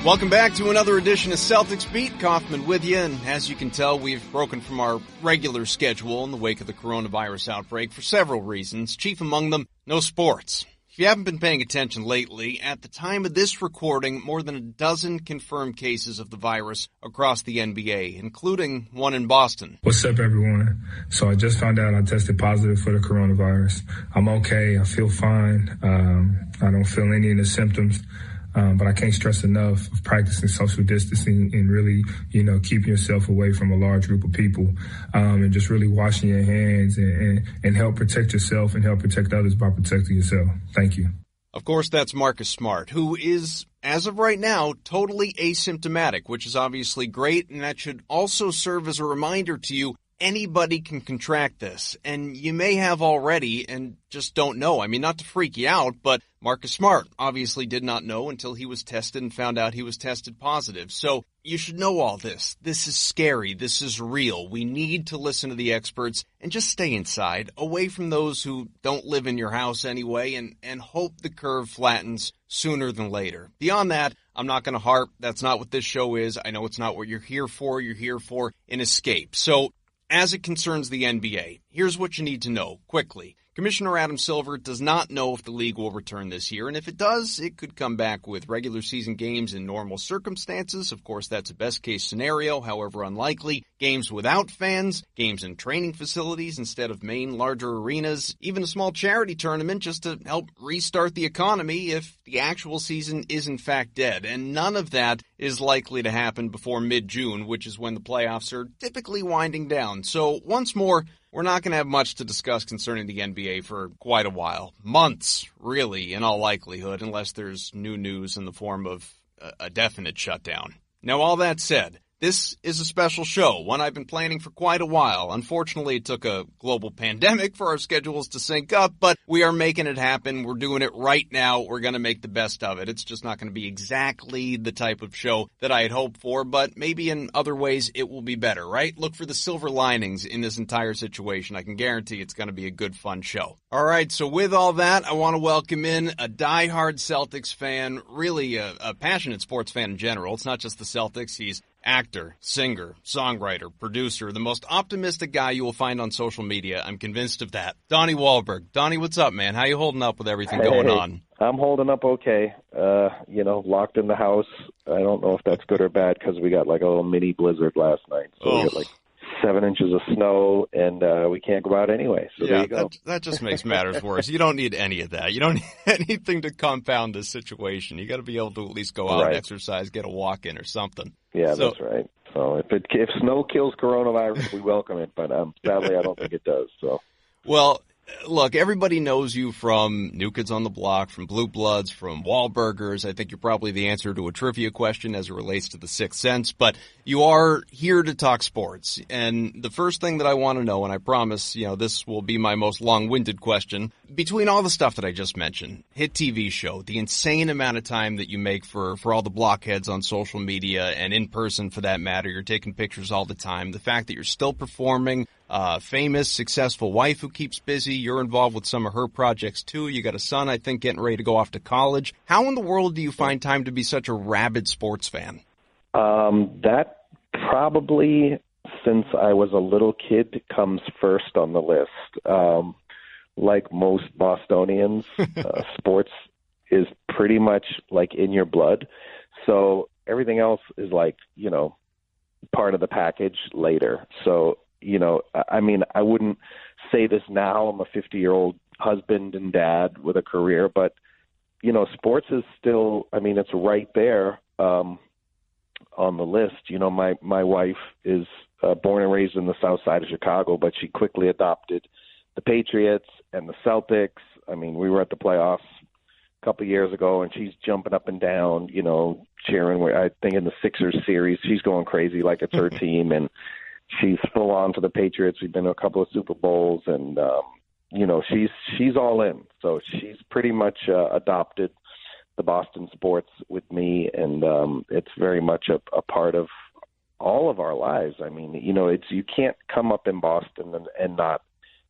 Welcome back to another edition of Celtics Beat. Kaufman with you, and as you can tell, we've broken from our regular schedule in the wake of the coronavirus outbreak for several reasons, chief among them, no sports. If you haven't been paying attention lately, at the time of this recording, more than a dozen confirmed cases of the virus across the NBA, including one in Boston. What's up, everyone? So I just found out I tested positive for the coronavirus. I'm okay. I feel fine. I don't feel any of the symptoms. But I can't stress enough of practicing social distancing and really, keeping yourself away from a large group of people, and just really washing your hands and help protect yourself and help protect others by protecting yourself. Thank you. Of course, that's Marcus Smart, who is, as of right now, totally asymptomatic, which is obviously great, and that should also serve as a reminder to you anybody can contract this, and you may have already and just don't know. I mean, not to freak you out, but Marcus Smart obviously did not know until he was tested and found out he was tested positive. So you should know all this. This is scary. This is real. We need to listen to the experts and just stay inside, away from those who don't live in your house anyway, and hope the curve flattens sooner than later. Beyond that, I'm not going to harp. That's not what this show is. I know it's not what you're here for. You're here for an escape. So as it concerns the NBA, here's what you need to know quickly. Commissioner Adam Silver does not know if the league will return this year, and if it does, it could come back with regular season games in normal circumstances. Of course, that's a best-case scenario, however unlikely. Games without fans, games in training facilities instead of main larger arenas, even a small charity tournament just to help restart the economy if the actual season is in fact dead. And none of that is likely to happen before mid-June, which is when the playoffs are typically winding down. So once more, we're not going to have much to discuss concerning the NBA for quite a while. Months, really, in all likelihood, unless there's new news in the form of a definite shutdown. Now, all that said, this is a special show, one I've been planning for quite a while. Unfortunately, it took a global pandemic for our schedules to sync up, but we are making it happen. We're doing it right now. We're going to make the best of it. It's just not going to be exactly the type of show that I had hoped for, but maybe in other ways it will be better, right? Look for the silver linings in this entire situation. I can guarantee it's going to be a good, fun show. All right, so with all that, I want to welcome in a diehard Celtics fan, really a passionate sports fan in general. It's not just the Celtics. He's actor, singer, songwriter, producer, the most optimistic guy you will find on social media. I'm convinced of that. Donnie Wahlberg. Donnie, what's up, man? How you holding up with everything going on? I'm holding up okay. Locked in the house. I don't know if that's good or bad because we got like a little mini blizzard last night. So we got like 7 inches of snow, and we can't go out anyway. So there you go. That just makes matters worse. You don't need any of that. You don't need anything to compound this situation. You got to be able to at least go out and exercise, get a walk in or something. Yeah, that's right. So if snow kills coronavirus, we welcome it. But sadly, I don't think it does. So, well, look, everybody knows you from New Kids on the Block, from Blue Bloods, from Wahlburgers. I think you're probably the answer to a trivia question as it relates to The Sixth Sense. But you are here to talk sports. And the first thing that I want to know, and I promise, this will be my most long-winded question, between all the stuff that I just mentioned, hit TV show, the insane amount of time that you make for all the blockheads on social media and in person for that matter, you're taking pictures all the time, the fact that you're still performing, famous, successful wife who keeps busy. You're involved with some of her projects too. You got a son, I think, getting ready to go off to college. How in the world do you find time to be such a rabid sports fan? That probably, since I was a little kid, comes first on the list. Like most Bostonians, sports is pretty much like in your blood. So everything else is like, part of the package later. So, I wouldn't say this now. I'm a 50-year-old husband and dad with a career, but, sports is still, it's right there on the list. My wife is born and raised in the south side of Chicago, but she quickly adopted the Patriots and the Celtics. We were at the playoffs a couple of years ago, and she's jumping up and down, cheering. I think in the Sixers series, she's going crazy like it's her team, and she's full on to the Patriots. We've been to a couple of Super Bowls, and she's all in. So she's pretty much adopted the Boston sports with me, and it's very much a part of all of our lives. You can't come up in Boston and not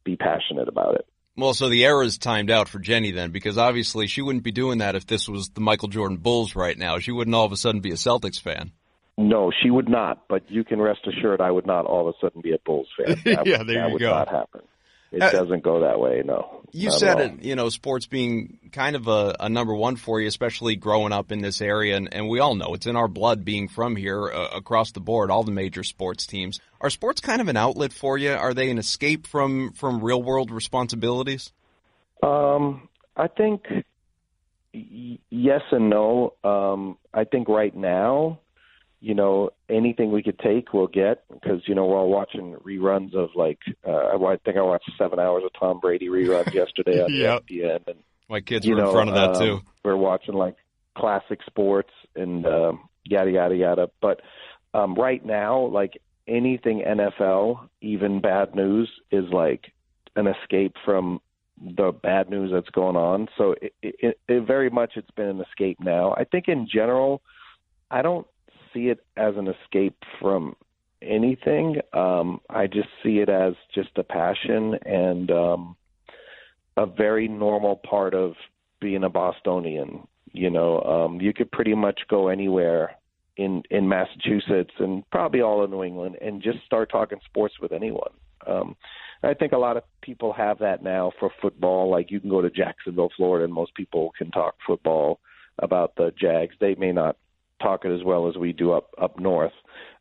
be passionate about it. Well, so the era's timed out for Jenny then, because obviously she wouldn't be doing that if this was the Michael Jordan Bulls right now. She wouldn't all of a sudden be a Celtics fan. No, she would not, but you can rest assured I would not all of a sudden be a Bulls fan. That would not happen. It doesn't go that way, no. You said it, sports being kind of a number one for you, especially growing up in this area, and we all know it's in our blood being from here across the board, all the major sports teams. Are sports kind of an outlet for you? Are they an escape from real-world responsibilities? I think yes and no. I think right now, anything we could take, we'll get, because, we're all watching reruns of, I think I watched 7 hours of Tom Brady reruns yesterday on ESPN. And, my kids were in front of that, too. We're watching, classic sports and yada, yada, yada. But right now, anything NFL, even bad news, is, an escape from the bad news that's going on. So it very much it's been an escape now. I think in general, I don't see it as an escape from anything. I just see it as just a passion and a very normal part of being a Bostonian. You could pretty much go anywhere in Massachusetts and probably all of New England and just start talking sports with anyone. I think a lot of people have that now for football. You can go to Jacksonville, Florida, and most people can talk football about the Jags. They may not talk it as well as we do up north.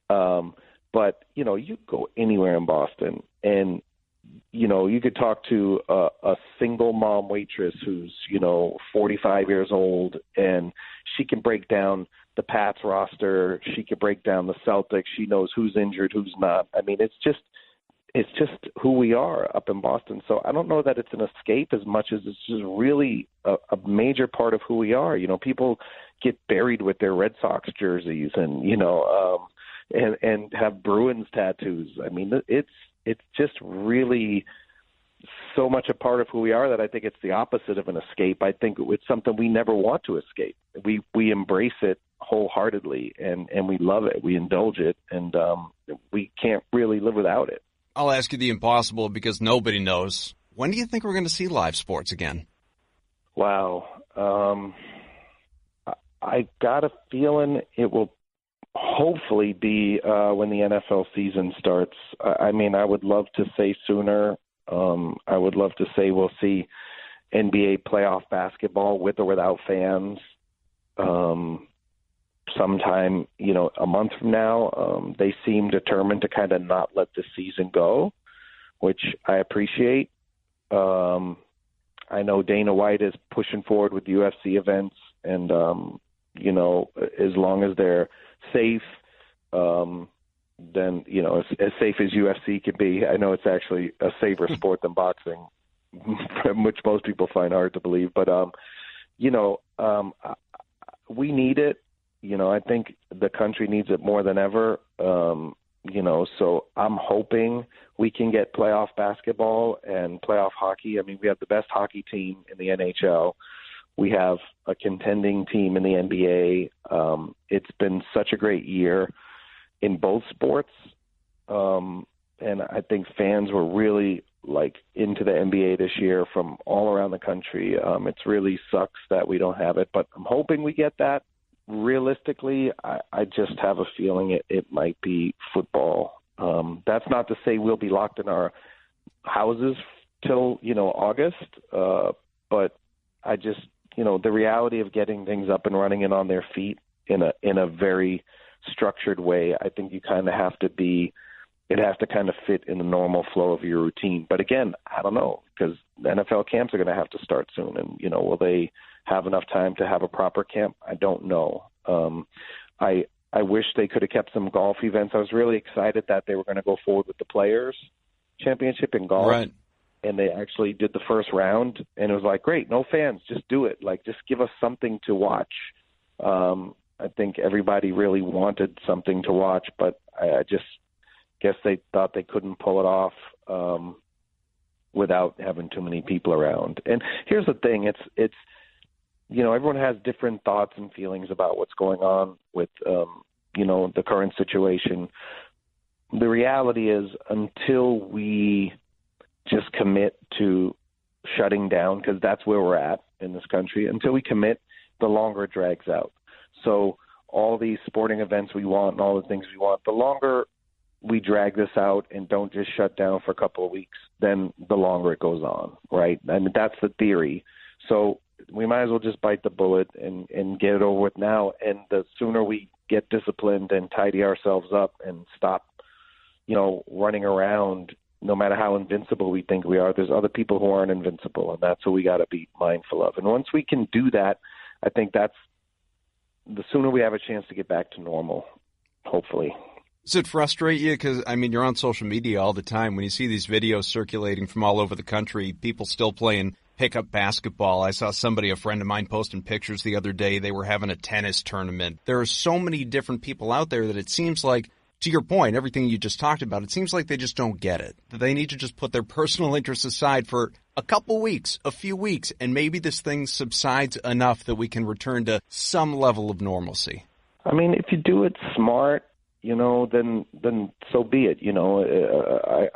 But, you go anywhere in Boston and, you could talk to a single mom waitress who's, 45 years old, and she can break down the Pats roster. She can break down the Celtics. She knows who's injured, who's not. I mean, it's just who we are up in Boston. So I don't know that it's an escape as much as it's just really a major part of who we are. People get buried with their Red Sox jerseys and, and have Bruins tattoos. I mean, it's just really so much a part of who we are that I think it's the opposite of an escape. I think it's something we never want to escape. We embrace it wholeheartedly and we love it. We indulge it, and we can't really live without it. I'll ask you the impossible because nobody knows. When do you think we're going to see live sports again? Wow. I got a feeling it will hopefully be when the NFL season starts. I would love to say sooner. I would love to say we'll see NBA playoff basketball with or without fans sometime, a month from now. They seem determined to kind of not let the season go, which I appreciate. I know Dana White is pushing forward with UFC events, and, as long as they're safe, then, as safe as UFC can be. I know it's actually a safer sport than boxing, which most people find hard to believe. But, we need it. I think the country needs it more than ever. So I'm hoping we can get playoff basketball and playoff hockey. I mean, we have the best hockey team in the NHL. We have a contending team in the NBA. It's been such a great year in both sports. And I think fans were really into the NBA this year from all around the country. It really sucks that we don't have it, but I'm hoping we get that. Realistically, I just have a feeling it might be football. That's not to say we'll be locked in our houses till, August. But I just, the reality of getting things up and running and on their feet in a very structured way, I think you kind of have to be, it has to kind of fit in the normal flow of your routine. But again, I don't know, because NFL camps are going to have to start soon. And, will they have enough time to have a proper camp? I don't know. I wish they could have kept some golf events. I was really excited that they were going to go forward with the Players Championship in golf. Right. And they actually did the first round, and it was great, no fans, just do it. Just give us something to watch. I think everybody really wanted something to watch, but I just guess they thought they couldn't pull it off without having too many people around. And here's the thing, it's everyone has different thoughts and feelings about what's going on with, the current situation. The reality is, until we just commit to shutting down, because that's where we're at in this country. Until we commit, the longer it drags out. So all these sporting events we want and all the things we want, the longer we drag this out and don't just shut down for a couple of weeks, then the longer it goes on, right? I mean, that's the theory. So we might as well just bite the bullet and get it over with now. And the sooner we get disciplined and tidy ourselves up and stop, running around, no matter how invincible we think we are, there's other people who aren't invincible, and that's what we got to be mindful of. And once we can do that, I think that's the sooner we have a chance to get back to normal, hopefully. Does it frustrate you? Because, you're on social media all the time. When you see these videos circulating from all over the country, people still playing pickup basketball. I saw a friend of mine, posting pictures the other day. They were having a tennis tournament. There are so many different people out there that it seems like, to your point, everything you just talked about, it seems like they just don't get it. That they need to just put their personal interests aside for a couple weeks, a few weeks, and maybe this thing subsides enough that we can return to some level of normalcy. If you do it smart, then so be it.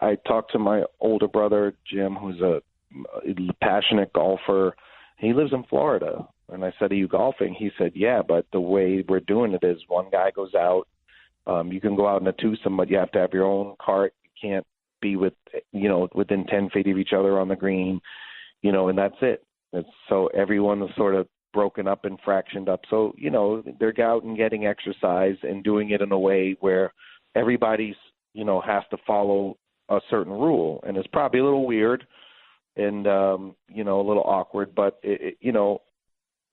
I talked to my older brother, Jim, who's a passionate golfer. He lives in Florida. And I said, are you golfing? He said, yeah, but the way we're doing it is one guy goes out. You can go out in a twosome, but you have to have your own cart. You can't be within 10 feet of each other on the green, and that's it. So everyone is sort of broken up and fractioned up. So, they're out and getting exercise and doing it in a way where everybody's, has to follow a certain rule. And it's probably a little weird and, a little awkward, but,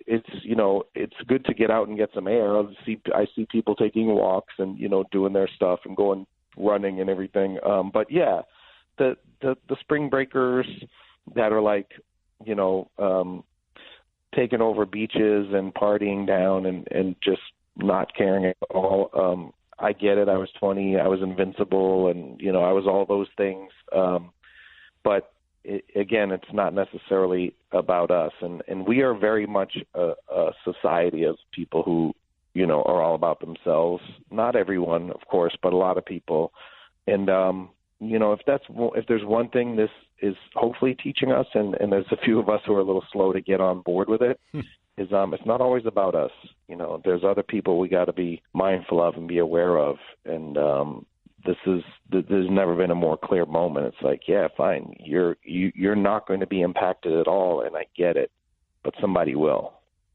it's good to get out and get some air. I see people taking walks and, doing their stuff and going running and everything. But yeah, the spring breakers that are like, taking over beaches and partying down and just not caring at all. I get it. I was 20. I was invincible, and I was all those things. But again, it's not necessarily about us, and we are very much a society of people who are all about themselves. Not everyone, of course, but a lot of people. And if there's one thing this is hopefully teaching us, and there's a few of us who are a little slow to get on board with it, is it's not always about us. There's other people we got to be mindful of and be aware of. And there's never been a more clear moment. It's like, yeah, fine, you're not going to be impacted at all, and I get it, but somebody will.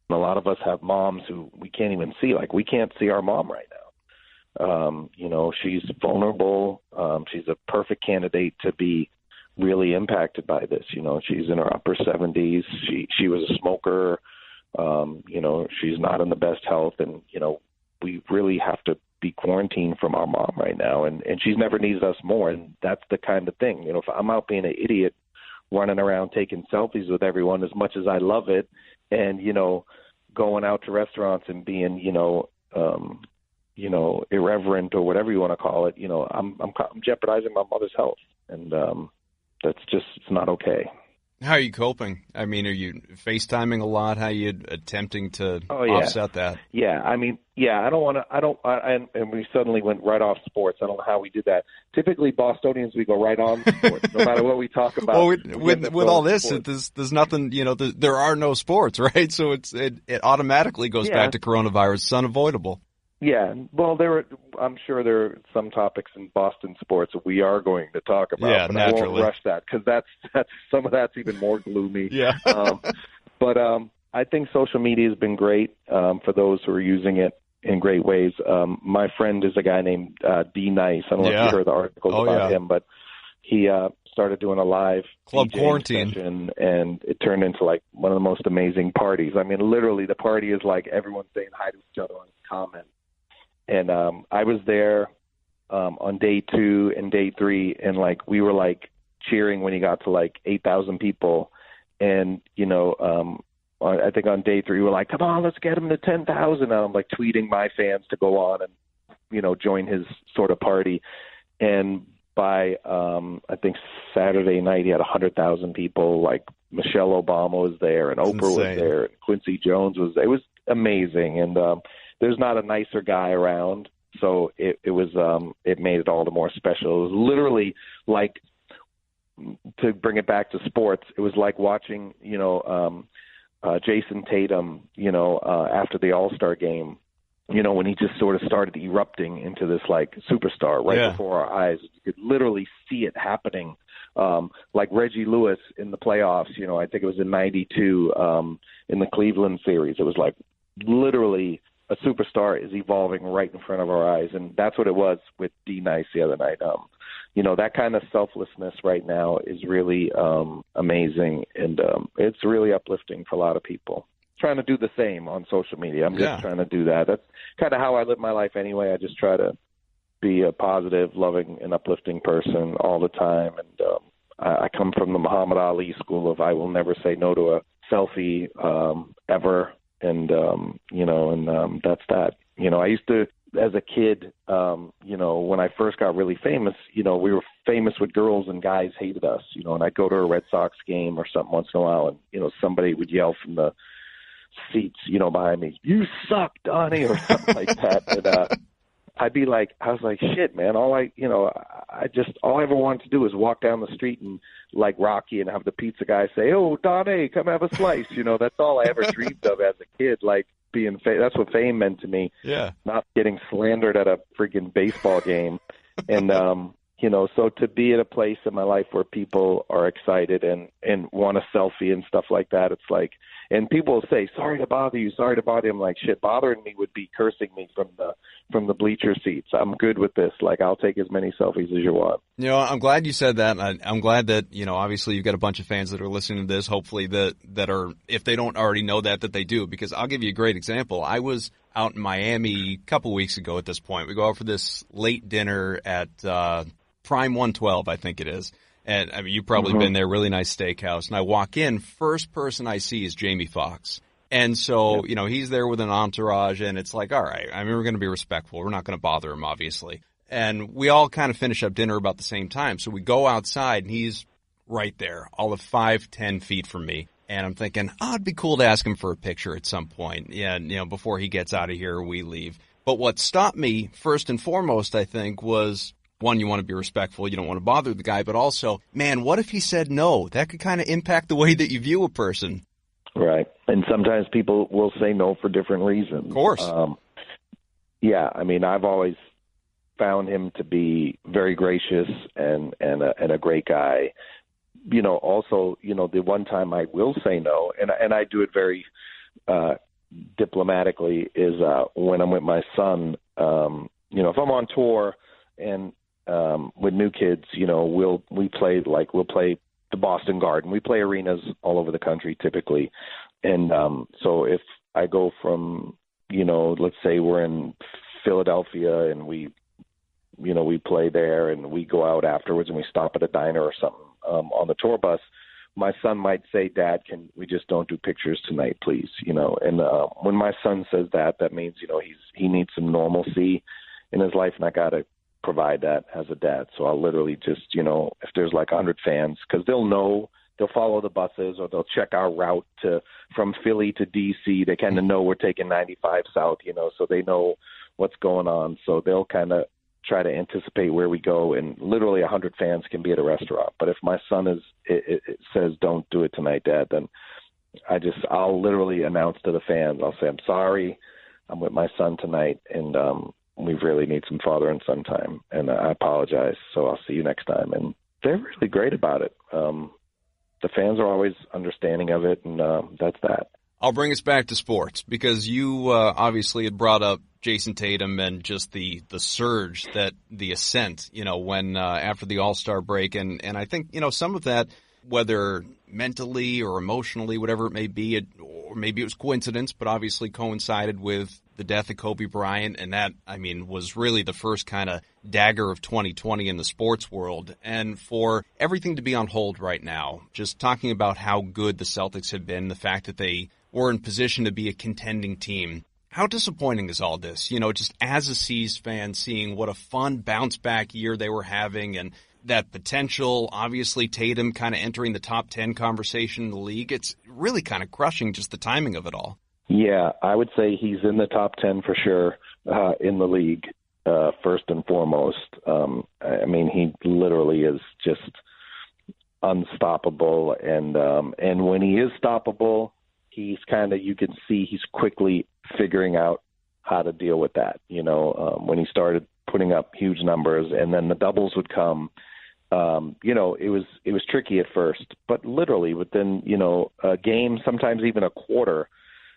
And a lot of us have moms who we can't even see. Like, we can't see our mom right now. She's vulnerable. She's a perfect candidate to be really impacted by this. She's in her upper 70s. She was a smoker. She's not in the best health, and we really have to be quarantined from our mom right now, and she's never needed us more. And that's the kind of thing. If I'm out being an idiot, running around taking selfies with everyone, as much as I love it, and going out to restaurants and being irreverent or whatever you want to call it, I'm jeopardizing my mother's health, and it's not okay. How are you coping? Are you FaceTiming a lot? How are you attempting to offset that? Yeah, I don't want to, and we suddenly went right off sports. I don't know how we did that. Typically, Bostonians, we go right on sports, no matter what we talk about. Well, with all this, there's nothing, there are no sports, right? So it automatically goes back to coronavirus. It's unavoidable. Yeah, well, I'm sure there are some topics in Boston sports that we are going to talk about. Yeah, but naturally. I won't rush that, because that's some of that's even more gloomy. Yeah. But I think social media has been great for those who are using it in great ways. My friend is a guy named D Nice. I don't know if you heard the articles about him, but he started doing a live Club DJing Quarantine session, and it turned into like one of the most amazing parties. Literally, the party is like everyone saying hi to each other on comments. And I was there on day 2 and day 3, and we were cheering when he got to 8,000 people. And I think on day 3 we were like, come on, let's get him to 10,000. And I'm tweeting my fans to go on and join his sort of party. And by I think Saturday night he had 100,000 people. Michelle Obama was there, and Oprah was there, and Quincy Jones was there. It was amazing. And there's not a nicer guy around, so it was it made it all the more special. It was literally to bring it back to sports, it was like watching, Jayson Tatum, after the All-Star game, when he just sort of started erupting into this like superstar right before our eyes. You could literally see it happening. Like Reggie Lewis in the playoffs, I think it was in '92 in the Cleveland series. It was like literally a superstar is evolving right in front of our eyes. And that's what it was with D Nice the other night. That kind of selflessness right now is really amazing. And it's really uplifting for a lot of people. Trying to do the same on social media. I'm just trying to do that. That's kind of how I live my life anyway. I just try to be a positive, loving, and uplifting person all the time. And I come from the Muhammad Ali school of I will never say no to a selfie ever. And, that's that. I used to, as a kid, when I first got really famous, we were famous with girls and guys hated us, and I'd go to a Red Sox game or something once in a while and, somebody would yell from the seats, behind me, "You suck, Donnie," or something like that. And I'd be like, I was like, shit, man, all I ever wanted to do is walk down the street and like Rocky and have the pizza guy say, "Oh, Donnie, come have a slice." That's all I ever dreamed of as a kid, like being that's what fame meant to me. Yeah. Not getting slandered at a freaking baseball game. And, so to be at a place in my life where people are excited and want a selfie and stuff like that, it's like, and people will say, sorry to bother you. I'm like, shit, bothering me would be cursing me from the bleacher seats. I'm good with this. Like, I'll take as many selfies as you want. I'm glad you said that. I'm glad that, obviously you've got a bunch of fans that are listening to this, hopefully that are, if they don't already know that they do, because I'll give you a great example. I was out in Miami a couple weeks ago at this point. We go out for this late dinner at Prime 112, I think it is. And I mean, you've probably been there, really nice steakhouse. And I walk in, first person I see is Jamie Foxx. And so, he's there with an entourage, and it's like, all right, I mean, we're going to be respectful. We're not going to bother him, obviously. And we all kind of finish up dinner about the same time. So we go outside, and he's right there, all of 5-10 feet from me. And I'm thinking, it'd be cool to ask him for a picture at some point. Yeah, before he gets out of here, we leave. But what stopped me, first and foremost, I think, was, one, you want to be respectful. You don't want to bother the guy. But also, man, what if he said no? That could kind of impact the way that you view a person. Right. And sometimes people will say no for different reasons. Of course. I mean, I've always found him to be very gracious and a great guy. Also, the one time I will say no, and I do it very diplomatically, is when I'm with my son. If I'm on tour and with new kids, we'll play the Boston Garden. We play arenas all over the country typically. And so if I go from, let's say we're in Philadelphia and we play there and we go out afterwards and we stop at a diner or something on the tour bus, my son might say, "Dad, can we just don't do pictures tonight, please?" And when my son says that, that means, he needs some normalcy in his life, and I got to provide that as a dad. So I'll literally just, if there's like 100 fans, because they'll follow the buses or they'll check our route from Philly to DC. They kind of know we're taking 95 South, so they know what's going on. So they'll kind of try to anticipate where we go, and literally 100 fans can be at a restaurant. But if my son says, "Don't do it tonight, Dad," then I'll literally announce to the fans, I'll say, "I'm sorry, I'm with my son tonight, and we really need some father and son time, and I apologize, so I'll see you next time." And they're really great about it. The fans are always understanding of it, and that's that. I'll bring us back to sports, because you obviously had brought up Jayson Tatum and just the surge, the ascent, when after the All-Star break. And I think, some of that, whether mentally or emotionally, whatever it may be, or maybe it was coincidence, but obviously coincided with the death of Kobe Bryant. And that, was really the first kind of dagger of 2020 in the sports world. And for everything to be on hold right now, just talking about how good the Celtics have been, the fact that they were in position to be a contending team. How disappointing is all this? Just as a C's fan, seeing what a fun bounce-back year they were having and that potential, obviously Tatum kind of entering the top 10 conversation in the league. It's really kind of crushing, just the timing of it all. Yeah, I would say he's in the top 10 for sure in the league, first and foremost. He literally is just unstoppable. And when he is stoppable, he's kind of, you can see he's quickly figuring out how to deal with that. When he started putting up huge numbers and then the doubles would come, it was tricky at first, but literally within, a game, sometimes even a quarter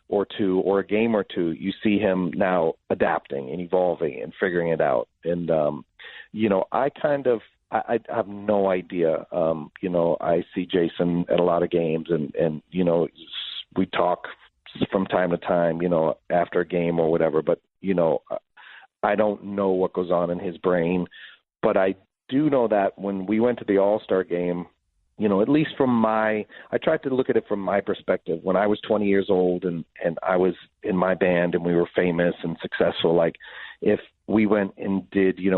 or two or a game or two, you see him now adapting and evolving and figuring it out. And, I have no idea. I see Jayson at a lot of games and we talk from time to time, after a game or whatever, but, I don't know what goes on in his brain, but I do know that when we went to the All-Star game, at least I tried to look at it from my perspective. When I was 20 years old and I was in my band and we were famous and successful, like if we went and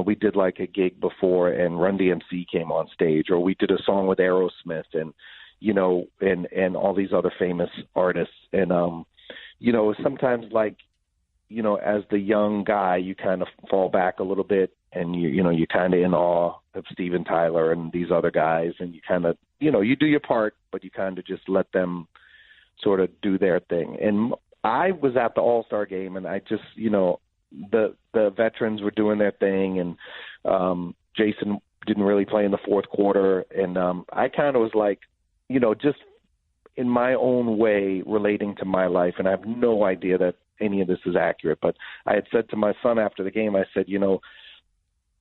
we did like a gig before and Run DMC came on stage, or we did a song with Aerosmith and all these other famous artists. And, sometimes like, as the young guy, you kind of fall back a little bit and you're kind of in awe of Steven Tyler and these other guys. And you kind of, you do your part, but you kind of just let them sort of do their thing. And I was at the All-Star game and I just, the veterans were doing their thing and Jayson didn't really play in the fourth quarter. And I kind of was like, just in my own way relating to my life. And I have no idea that any of this is accurate, but I had said to my son after the game, I said,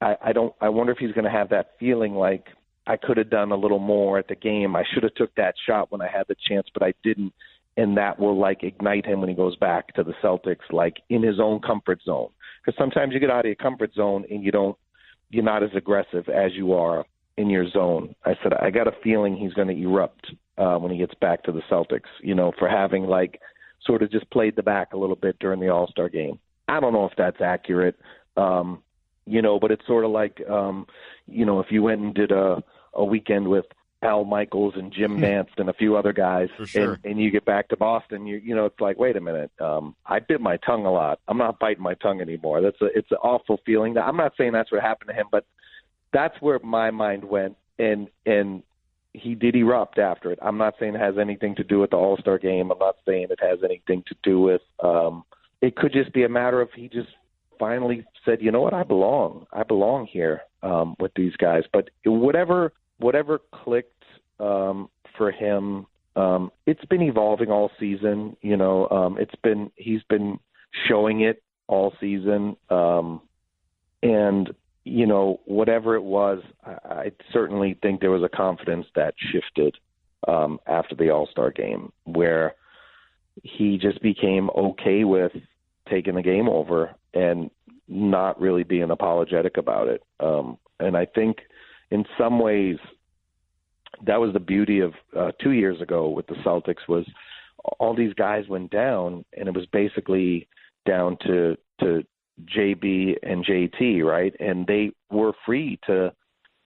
I wonder if he's going to have that feeling like I could have done a little more at the game. I should have took that shot when I had the chance, but I didn't. And that will like ignite him when he goes back to the Celtics, like in his own comfort zone. Because sometimes you get out of your comfort zone and you're not as aggressive as you are in your zone. I said, I got a feeling he's going to erupt when he gets back to the Celtics, for having like sort of just played the back a little bit during the All-Star game. I don't know if that's accurate, but it's sort of like, if you went and did a weekend with Al Michaels and Jim Nance and a few other guys, for sure. and you get back to Boston, it's like, wait a minute, I bit my tongue a lot. I'm not biting my tongue anymore. It's an awful feeling. I'm not saying that's what happened to him, but that's where my mind went, and he did erupt after it. I'm not saying it has anything to do with the All-Star game. I'm not saying it has anything to do with it could just be a matter of he just finally said, you know what, I belong here with these guys. But whatever clicked for him, it's been evolving all season. He's been showing it all season. And whatever it was, I certainly think there was a confidence that shifted after the All-Star game where he just became okay with taking the game over and not really being apologetic about it. And I think in some ways that was the beauty of 2 years ago with the Celtics was all these guys went down and it was basically down to JB and JT, right? And they were free to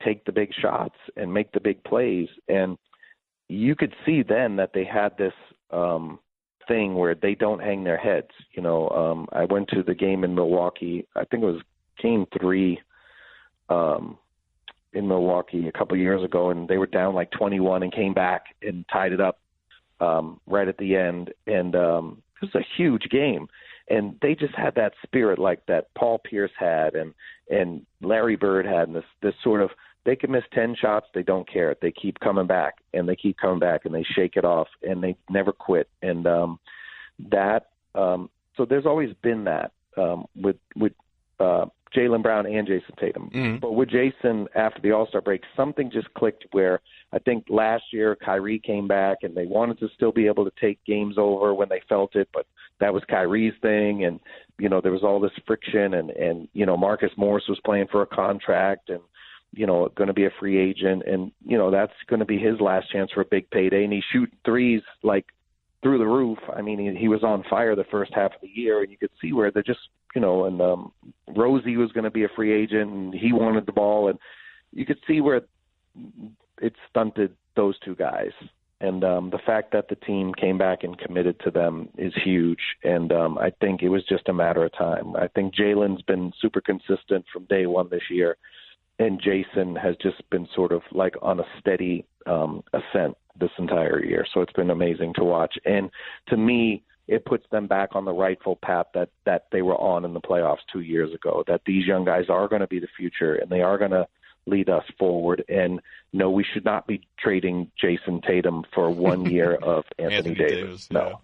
take the big shots and make the big plays. And you could see then that they had this thing where they don't hang their heads. I went to the game in Milwaukee. I think it was game 3 in Milwaukee a couple of years ago, and they were down like 21 and came back and tied it up right at the end. And it was a huge game. And they just had that spirit like that Paul Pierce had and Larry Bird had, and this sort of, they can miss 10 shots, they don't care. They keep coming back, and they keep coming back, and they shake it off, and they never quit. And so there's always been that with Jaylen Brown and Jayson Tatum. Mm-hmm. But with Jayson, after the All-Star break, something just clicked where I think last year Kyrie came back, and they wanted to still be able to take games over when they felt it, but that was Kyrie's thing, and, there was all this friction, and Marcus Morris was playing for a contract and, going to be a free agent, and, that's going to be his last chance for a big payday, and he's shooting threes, like, through the roof. I mean, he was on fire the first half of the year, and you could see where they're just, and Rosie was going to be a free agent, and he wanted the ball, and you could see where it stunted those two guys. And the fact that the team came back and committed to them is huge. And I think it was just a matter of time. I think Jaylen's been super consistent from day one this year. and Jayson has just been sort of like on a steady ascent this entire year. So it's been amazing to watch. And to me, it puts them back on the rightful path that they were on in the playoffs 2 years ago, that these young guys are going to be the future and they are going to lead us forward. And no, we should not be trading Jayson Tatum for 1 year of Anthony Davis. No. Yeah.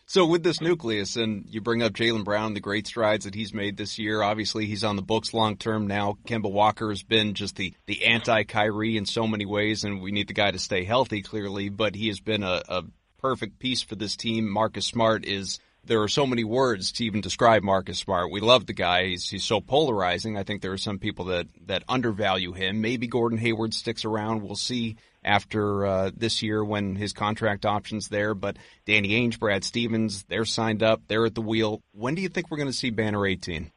So with this nucleus, and you bring up Jaylen Brown, the great strides that he's made this year. Obviously, he's on the books long term now. Kemba Walker has been just the anti-Kyrie in so many ways, and we need the guy to stay healthy, clearly. But he has been a perfect piece for this team. Marcus Smart is. There are so many words to even describe Marcus Smart. We love the guy. He's so polarizing. I think there are some people that undervalue him. Maybe Gordon Hayward sticks around. We'll see after this year when his contract option's there. But Danny Ainge, Brad Stevens, they're signed up. They're at the wheel. When do you think we're going to see Banner 18?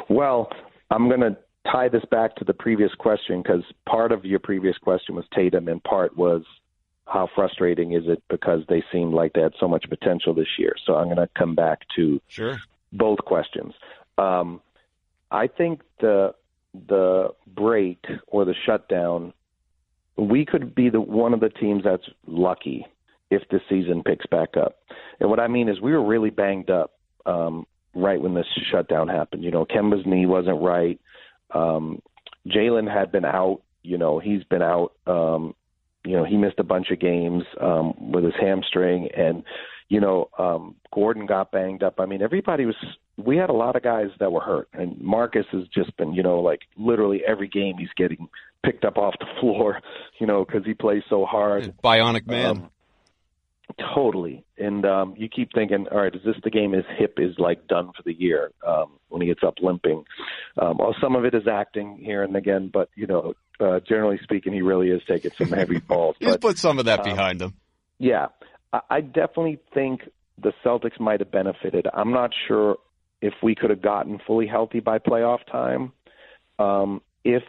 Well, I'm going to tie this back to the previous question because part of your previous question was Tatum and part was how frustrating is it because they seemed like they had so much potential this year. So I'm going to come back to both questions. I think the break or the shutdown, we could be one of the teams that's lucky if the season picks back up. And what I mean is we were really banged up right when this shutdown happened. You know, Kemba's knee wasn't right. Jaylen had been out. You know, he's been out. He missed a bunch of games with his hamstring. And, Gordon got banged up. I mean, we had a lot of guys that were hurt. And Marcus has just been, like literally every game he's getting picked up off the floor, because he plays so hard. Bionic man. Totally. And you keep thinking, all right, is this the game his hip is like done for the year when he gets up limping? Well, some of it is acting here and again, but, generally speaking, he really is taking some heavy balls. He's put some of that behind him. Yeah. I definitely think the Celtics might have benefited. I'm not sure if we could have gotten fully healthy by playoff time. If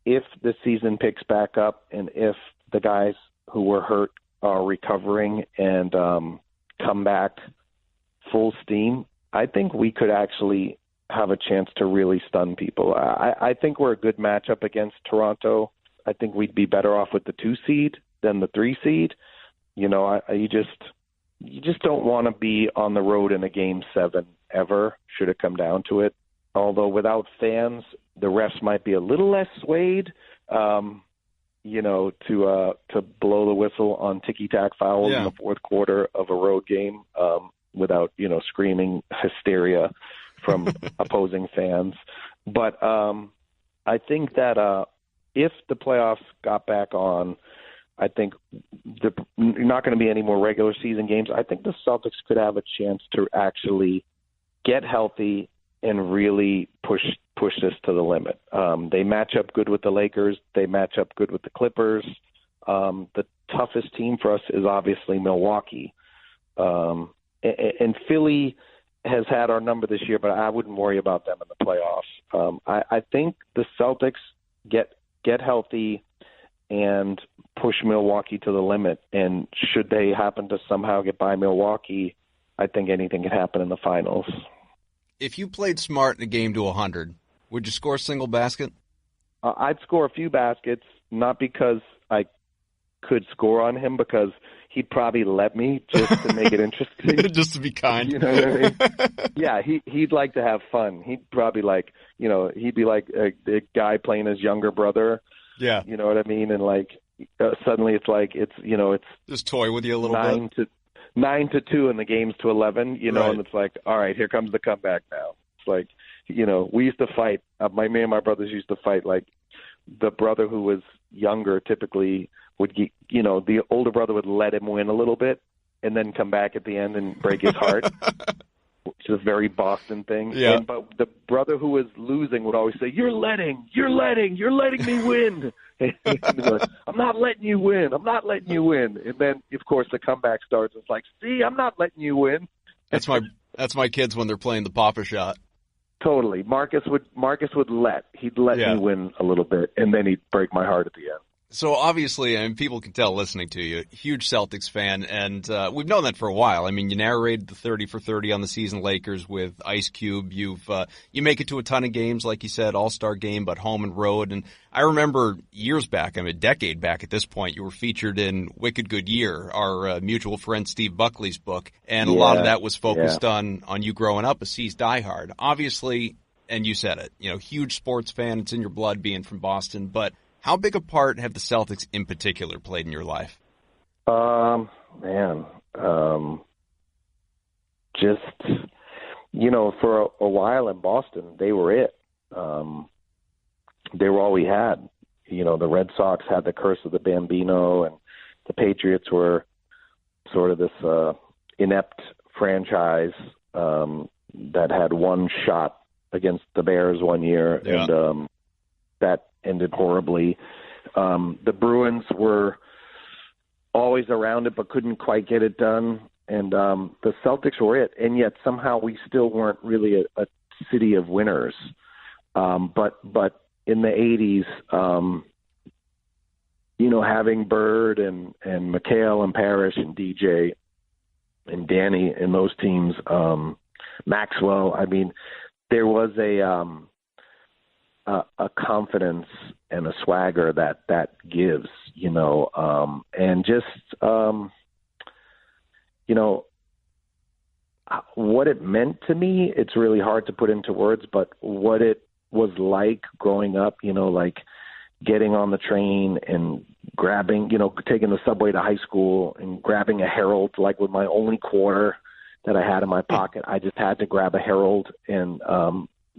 the season picks back up and if the guys who were hurt are recovering and come back full steam, I think we could actually have a chance to really stun people. I think we're a good matchup against Toronto. I think we'd be better off with the 2 seed than the 3 seed. You just don't want to be on the road in a Game 7 ever, should it come down to it. Although without fans, the refs might be a little less swayed, to blow the whistle on ticky-tack fouls in the fourth quarter of a road game without, screaming hysteria from opposing fans. But I think that if the playoffs got back on, I think you're not going to be any more regular season games. I think the Celtics could have a chance to actually get healthy and really push this to the limit. They match up good with the Lakers. They match up good with the Clippers. The toughest team for us is obviously Milwaukee. And Philly has had our number this year, but I wouldn't worry about them in the playoffs. I think the Celtics get healthy and push Milwaukee to the limit. And should they happen to somehow get by Milwaukee, I think anything can happen in the finals. If you played Smart in a game to 100, would you score a single basket? I'd score a few baskets, not because I could score on him, because he'd probably let me just to make it interesting. Just to be kind. You know what I mean? Yeah, he'd like to have fun. He'd probably he'd be like a guy playing his younger brother. Yeah. You know what I mean? And suddenly it's just toy with you a little bit. 9-2 and the game's to 11, right. And it's like, all right, here comes the comeback now. It's like, we used to fight. Me and my brothers used to fight. Like the brother who was younger typically would, the older brother would let him win a little bit and then come back at the end and break his heart, which is a very Boston thing. Yeah. But the brother who was losing would always say, you're letting me win. Like, I'm not letting you win. And then, of course, the comeback starts. It's like, see, I'm not letting you win. That's my kids when they're playing the Papa shot. Totally. Marcus would let me win a little bit, and then he'd break my heart at the end. So obviously, I mean, people can tell listening to you, huge Celtics fan, and we've known that for a while. I mean, you narrated the 30 for 30 on the season Lakers with Ice Cube. You make it to a ton of games, like you said, All-Star game, but home and road. And I remember years back, I mean, a decade back at this point, you were featured in Wicked Good Year, our mutual friend Steve Buckley's book, and a lot of that was focused on you growing up a C's diehard. Obviously, and you said it, huge sports fan. It's in your blood being from Boston, but how big a part have the Celtics in particular played in your life? Just, for a while in Boston, they were it. They were all we had. The Red Sox had the curse of the Bambino, and the Patriots were sort of this inept franchise that had one shot against the Bears one year, and that ended horribly. The Bruins were always around it but couldn't quite get it done, and the Celtics were it, and yet somehow we still weren't really a city of winners. But in the 80s, having Bird and McHale and Parrish and DJ and Danny in those teams, Maxwell, I mean, there was a confidence and a swagger that gives, and just, what it meant to me, it's really hard to put into words, but what it was like growing up, like getting on the train and grabbing, taking the subway to high school and grabbing a Herald, like with my only quarter that I had in my pocket. I just had to grab a Herald and,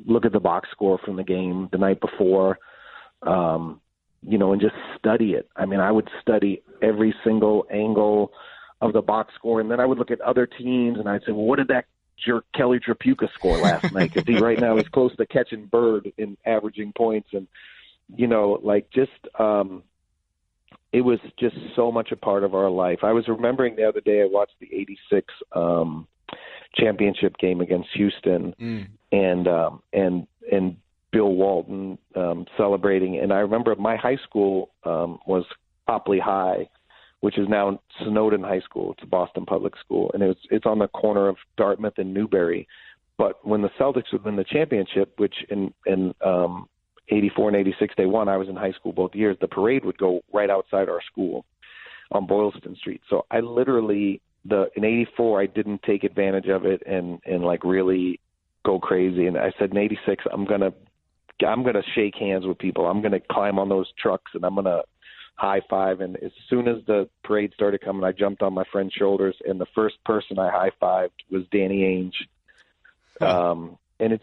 look at the box score from the game the night before, and just study it. I mean, I would study every single angle of the box score, and then I would look at other teams, and I'd say, well, what did that jerk Kelly Tripucka score last night? Because he right now is close to catching Bird in averaging points, and, it was just so much a part of our life. I was remembering the other day I watched the 86 championship game against Houston, and Bill Walton celebrating. And I remember my high school was Copley High, which is now Snowden High School. It's a Boston public school, and it's on the corner of Dartmouth and Newbury. But when the Celtics would win the championship, which in 84 and 86 they won, I was in high school both years, the parade would go right outside our school on Boylston Street. So I literally in 84, I didn't take advantage of it and like really go crazy. And I said in 86, I'm gonna shake hands with people. I'm gonna climb on those trucks and I'm gonna high five. And as soon as the parade started coming, I jumped on my friend's shoulders, and the first person I high fived was Danny Ainge. And it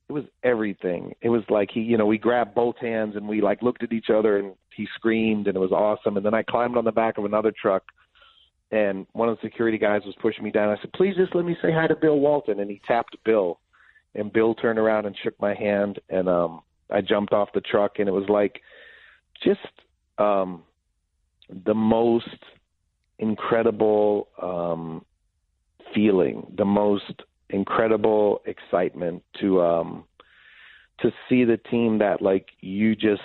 was everything. It was like we grabbed both hands and we like looked at each other and he screamed, and it was awesome. And then I climbed on the back of another truck, and one of the security guys was pushing me down. I said, please just let me say hi to Bill Walton. And he tapped Bill, and Bill turned around and shook my hand. And I jumped off the truck, and it was like just the most incredible feeling, the most incredible excitement to see the team that like you just,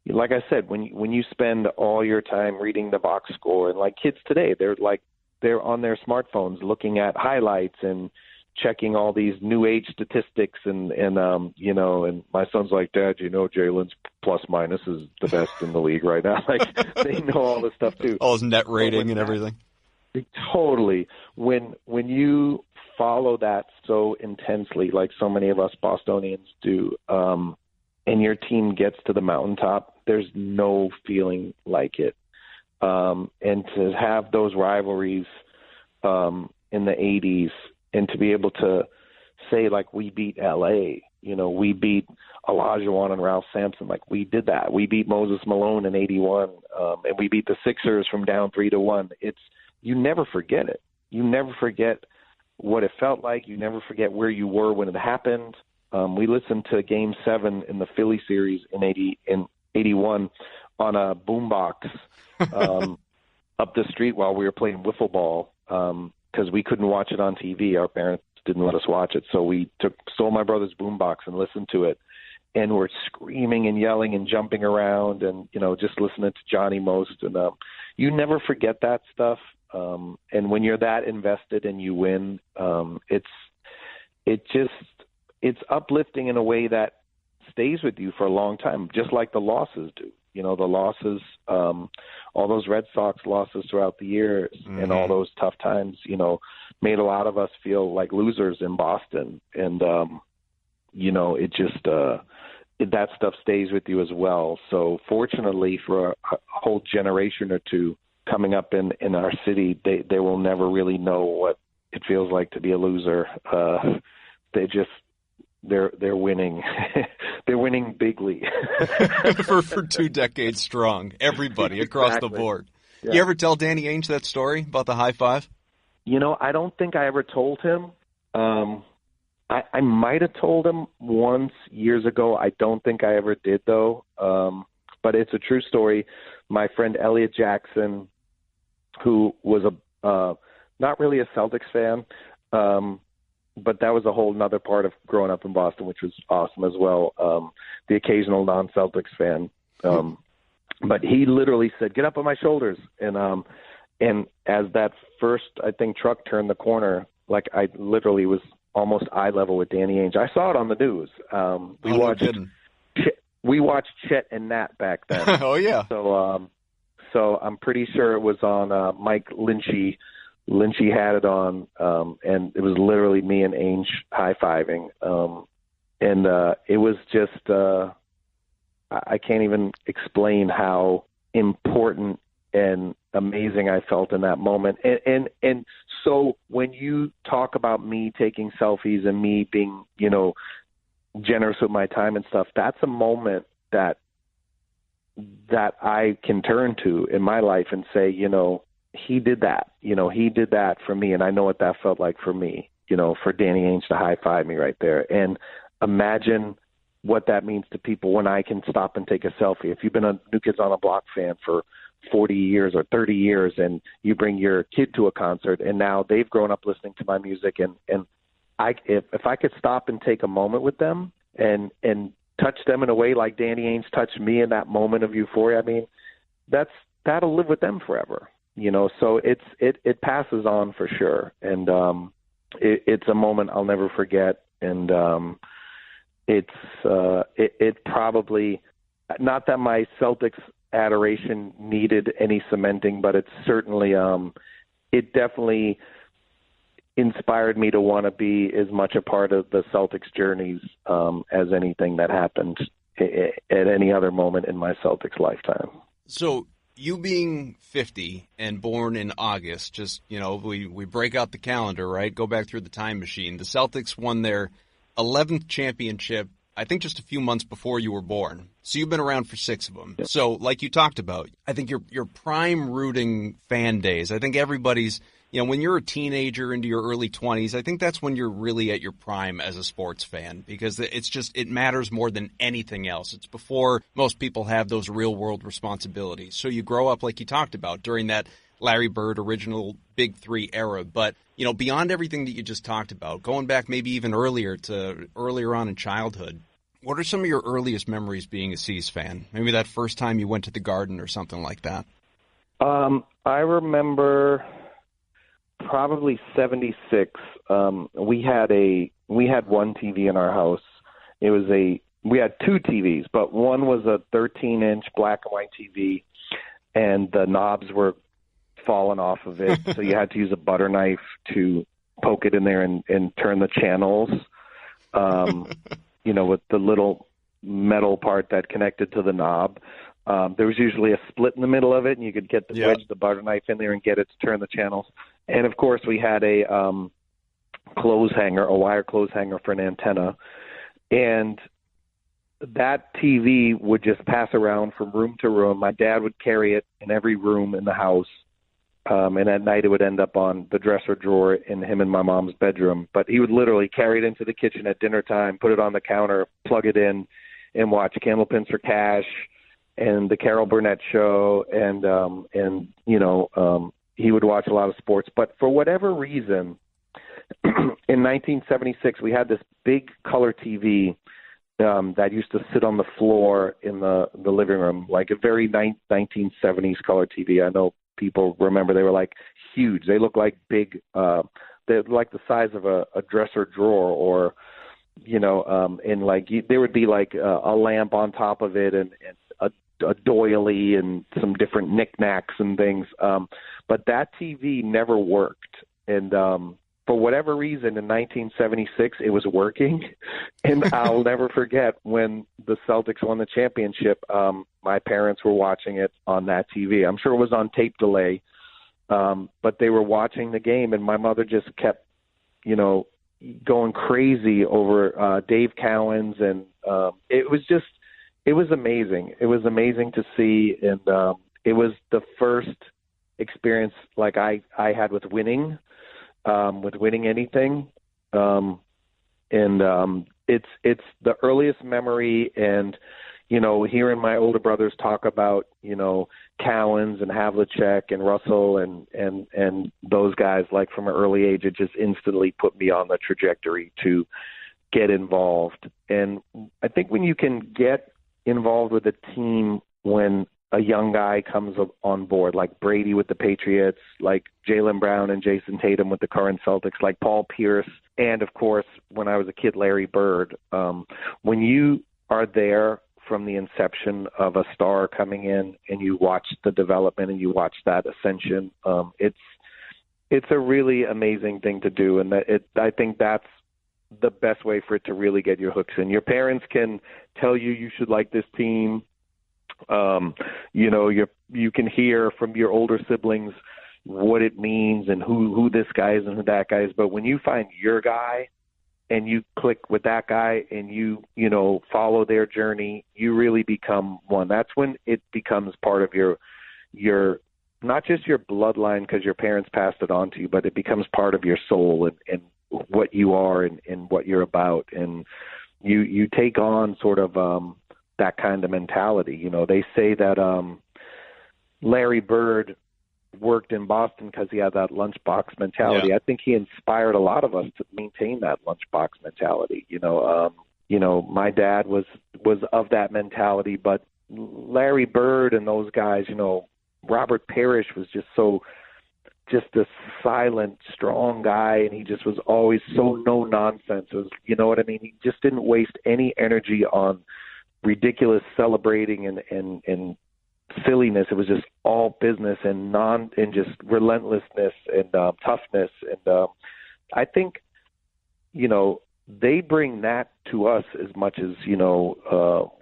like I said, when you spend all your time reading the box score, and like kids today, they're on their smartphones looking at highlights and checking all these new age statistics, and my son's like, Dad, Jalen's plus minus is the best in the league right now. Like they know all this stuff too. All his net rating and everything. Totally. When you follow that so intensely, like so many of us Bostonians do, and your team gets to the mountaintop, there's no feeling like it. And to have those rivalries in the 80s, and to be able to say, like, we beat L.A., we beat Olajuwon and Ralph Sampson, like we did that. We beat Moses Malone in 81, and we beat the Sixers from down 3-1. You never forget it. You never forget what it felt like. You never forget where you were when it happened. We listened to Game 7 in the Philly series in 81 on a boombox up the street while we were playing wiffle ball, because we couldn't watch it on TV. Our parents didn't let us watch it, so we stole my brother's boombox and listened to it. and we're screaming and yelling and jumping around and, just listening to Johnny Most. And you never forget that stuff. And when you're that invested and you win, it's uplifting in a way that stays with you for a long time, just like the losses do. The losses, all those Red Sox losses throughout the years and all those tough times, made a lot of us feel like losers in Boston. And, it just that stuff stays with you as well. So fortunately for a whole generation or two coming up in our city, they will never really know what it feels like to be a loser. They're winning. They're winning bigly. for 2 decades strong, everybody across the board. Yeah. You ever tell Danny Ainge that story about the high five? I don't think I ever told him. I might have told him once years ago. I don't think I ever did, though. But it's a true story. My friend Elliot Jackson, who was not really a Celtics fan, but that was a whole other part of growing up in Boston, which was awesome as well. The occasional non-Celtics fan. But he literally said, "Get up on my shoulders." And as that first, I think, truck turned the corner, like I literally was almost eye level with Danny Ainge. I saw it on the news. We watched Chet and Nat back then. Oh yeah. So I'm pretty sure it was on Mike Lynchy. Lynchy had it on, and it was literally me and Ainge high-fiving. And it was just, I can't even explain how important and amazing I felt in that moment. And so when you talk about me taking selfies and me being, generous with my time and stuff, that's a moment that I can turn to in my life and say, he did that. He did that for me, and I know what that felt like for me, for Danny Ainge to high-five me right there. And imagine what that means to people when I can stop and take a selfie. If you've been a New Kids on the Block fan for 40 years or 30 years and you bring your kid to a concert and now they've grown up listening to my music, and if I could stop and take a moment with them and touch them in a way like Danny Ainge touched me in that moment of euphoria, I mean, that'll live with them forever. So it passes on for sure. And it's a moment I'll never forget. And it probably, not that my Celtics adoration needed any cementing, but it's certainly, it definitely inspired me to want to be as much a part of the Celtics journeys as anything that happened at any other moment in my Celtics lifetime. So you being 50 and born in August, just, we break out the calendar, right? Go back through the time machine. The Celtics won their 11th championship, I think just a few months before you were born. So you've been around for 6 of them. Yep. So like you talked about, I think your prime rooting fan days, I think everybody's, when you're a teenager into your early 20s, I think that's when you're really at your prime as a sports fan, because it matters more than anything else. It's before most people have those real world responsibilities. So you grow up, like you talked about, during that Larry Bird original Big Three era. But, beyond everything that you just talked about, going back maybe even earlier on in childhood, what are some of your earliest memories being a C's fan? Maybe that first time you went to the Garden or something like that. I remember probably 76. We had one TV in our house. We had 2 TVs, but one was a 13-inch black and white TV, and the knobs were falling off of it, so you had to use a butter knife to poke it in there and turn the channels. With the little metal part that connected to the knob. There was usually a split in the middle of it, and you could get wedge the butter knife in there and get it to turn the channels. And, of course, we had a wire clothes hanger for an antenna. And that TV would just pass around from room to room. My dad would carry it in every room in the house. And at night it would end up on the dresser drawer in him and my mom's bedroom. But he would literally carry it into the kitchen at dinner time, put it on the counter, plug it in, and watch Candlepins for Cash and the Carol Burnett Show. And he would watch a lot of sports. But for whatever reason, in 1976, we had this big color TV that used to sit on the floor in the living room, like a very 1970s color TV. I know people remember they were like huge. They looked like big, they're like the size of a dresser drawer, or, and like there would be like a lamp on top of it, and a doily and some different knickknacks and things. But that TV never worked. And for whatever reason, in 1976, it was working. And I'll never forget when the Celtics won the championship, my parents were watching it on that TV. I'm sure it was on tape delay, but they were watching the game, and my mother just kept, going crazy over Dave Cowens. And it was amazing. It was amazing to see. And it was the first experience like I had with winning anything. It's the earliest memory. And, hearing my older brothers talk about, Cowens and Havlicek and Russell and those guys, like from an early age, it just instantly put me on the trajectory to get involved. And I think when you can get involved with a team when a young guy comes on board, like Brady with the Patriots, like Jaylen Brown and Jayson Tatum with the current Celtics, like Paul Pierce, and of course, when I was a kid, Larry Bird. When you are there from the inception of a star coming in, and you watch the development and you watch that ascension, it's a really amazing thing to do. And I think that's the best way for it to really get your hooks in. Your parents can tell you should like this team. You can hear from your older siblings what it means and who this guy is and who that guy is. But when you find your guy and you click with that guy and you follow their journey, you really become one. That's when it becomes part of your not just your bloodline because your parents passed it on to you, but it becomes part of your soul and what you are and what you're about. And you take on sort of that kind of mentality. They say that Larry Bird worked in Boston because he had that lunchbox mentality. Yeah. I think he inspired a lot of us to maintain that lunchbox mentality. My dad was of that mentality, but Larry Bird and those guys, Robert Parrish was just a silent, strong guy, and he just was always so no nonsense. It was, you know what I mean? He just didn't waste any energy on ridiculous celebrating and silliness. It was just all business and just relentlessness and toughness. And I think, they bring that to us as much as,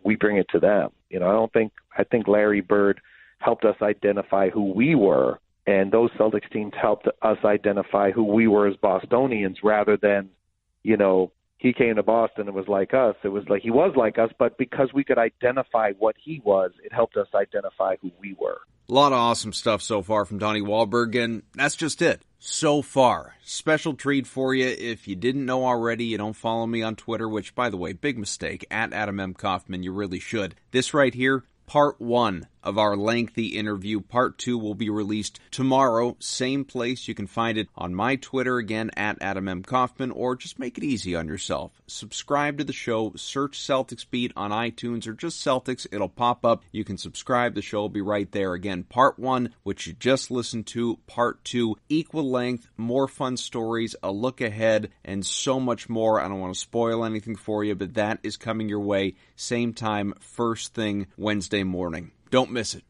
we bring it to them. I think Larry Bird helped us identify who we were, and those Celtics teams helped us identify who we were as Bostonians rather than, he came to Boston and was like us. It was like he was like us, but because we could identify what he was, it helped us identify who we were. A lot of awesome stuff so far from Donnie Wahlberg, and that's just it. So far. Special treat for you. If you didn't know already, you don't follow me on Twitter, which, by the way, big mistake, at Adam M. Kaufman, you really should. This right here, Part 1 of our lengthy interview. Part 2 will be released tomorrow. Same place. You can find it on my Twitter, again, at Adam M. Kaufman, or just make it easy on yourself. Subscribe to the show. Search Celtics Beat on iTunes or just Celtics. It'll pop up. You can subscribe. The show will be right there. Again, Part 1, which you just listened to. Part 2, equal length, more fun stories, a look ahead, and so much more. I don't want to spoil anything for you, but that is coming your way. Same time, first thing Wednesday morning. Don't miss it.